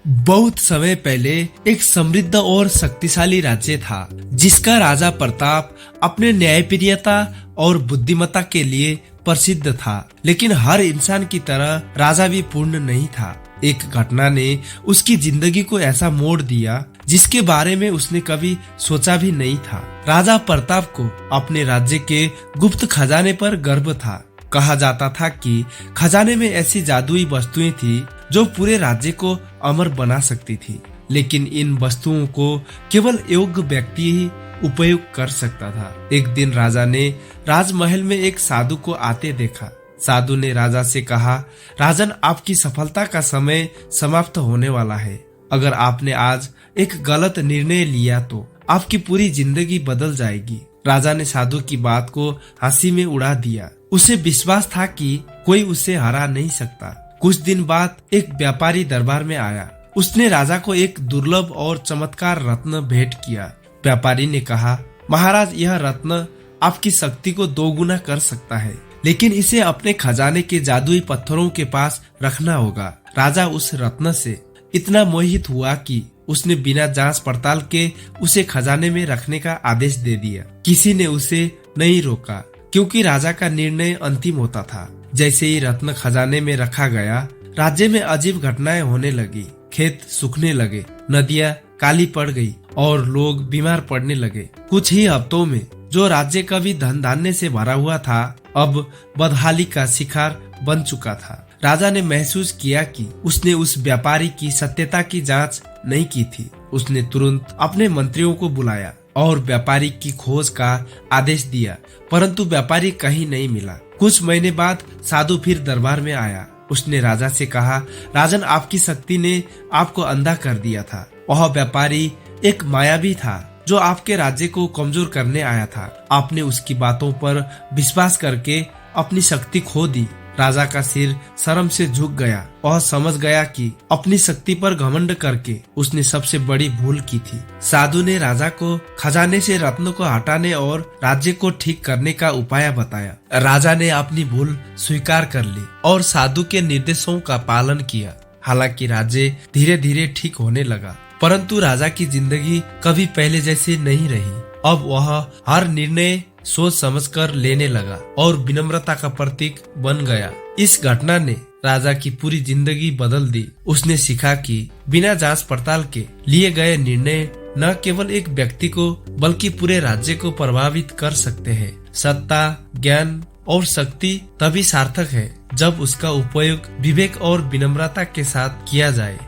बहुत समय पहले एक समृद्ध और शक्तिशाली राज्य था जिसका राजा प्रताप अपने न्यायप्रियता और बुद्धिमत्ता के लिए प्रसिद्ध था। लेकिन हर इंसान की तरह राजा भी पूर्ण नहीं था। एक घटना ने उसकी जिंदगी को ऐसा मोड़ दिया जिसके बारे में उसने कभी सोचा भी नहीं था। राजा प्रताप को अपने राज्य के गुप्त खजाने पर गर्व था। कहा जाता था कि खजाने में ऐसी जादुई वस्तुएं थी जो पूरे राज्य को अमर बना सकती थी, लेकिन इन वस्तुओं को केवल योग्य व्यक्ति ही उपयोग कर सकता था। एक दिन राजा ने राजमहल में एक साधु को आते देखा। साधु ने राजा से कहा, राजन, आपकी सफलता का समय समाप्त होने वाला है। अगर आपने आज एक गलत निर्णय लिया तो आपकी पूरी जिंदगी बदल जाएगी। राजा ने साधु की बात को हंसी में उड़ा दिया। उसे विश्वास था कि कोई उसे हरा नहीं सकता। कुछ दिन बाद एक व्यापारी दरबार में आया। उसने राजा को एक दुर्लभ और चमत्कार रत्न भेंट किया। व्यापारी ने कहा, महाराज, यह रत्न आपकी शक्ति को दोगुना कर सकता है, लेकिन इसे अपने खजाने के जादुई पत्थरों के पास रखना होगा। राजा उस रत्न से इतना मोहित हुआ कि उसने बिना जांच पड़ताल के उसे खजाने में रखने का आदेश दे दिया। किसी ने उसे नहीं रोका, क्योंकि राजा का निर्णय अंतिम होता था। जैसे ही रत्न खजाने में रखा गया, राज्य में अजीब घटनाएं होने लगी। खेत सूखने लगे, नदियां काली पड़ गई और लोग बीमार पड़ने लगे। कुछ ही हफ्तों में जो राज्य कभी धन धान्य से भरा हुआ था, अब बदहाली का शिकार बन चुका था। राजा ने महसूस किया कि उसने उस व्यापारी की सत्यता की जांच नहीं की थी। उसने तुरंत अपने मंत्रियों को बुलाया और व्यापारी की खोज का आदेश दिया, परंतु व्यापारी कहीं नहीं मिला। कुछ महीने बाद साधु फिर दरबार में आया। उसने राजा से कहा, राजन, आपकी शक्ति ने आपको अंधा कर दिया था। वह व्यापारी एक मायावी था जो आपके राज्य को कमजोर करने आया था। आपने उसकी बातों पर विश्वास करके अपनी शक्ति खो दी। राजा का सिर शर्म से झुक गया। वह समझ गया कि अपनी शक्ति पर घमंड करके उसने सबसे बड़ी भूल की थी। साधु ने राजा को खजाने से रत्न को हटाने और राज्य को ठीक करने का उपाय बताया। राजा ने अपनी भूल स्वीकार कर ली और साधु के निर्देशों का पालन किया। हालांकि राज्य धीरे धीरे ठीक होने लगा, परंतु राजा की जिंदगी कभी पहले जैसी नहीं रही। अब वह हर निर्णय सोच समझकर लेने लगा और विनम्रता का प्रतीक बन गया। इस घटना ने राजा की पूरी जिंदगी बदल दी। उसने सीखा कि बिना जांच पड़ताल के लिए गए निर्णय न केवल एक व्यक्ति को बल्कि पूरे राज्य को प्रभावित कर सकते हैं। सत्ता, ज्ञान और शक्ति तभी सार्थक है जब उसका उपयोग विवेक और विनम्रता के साथ किया जाए।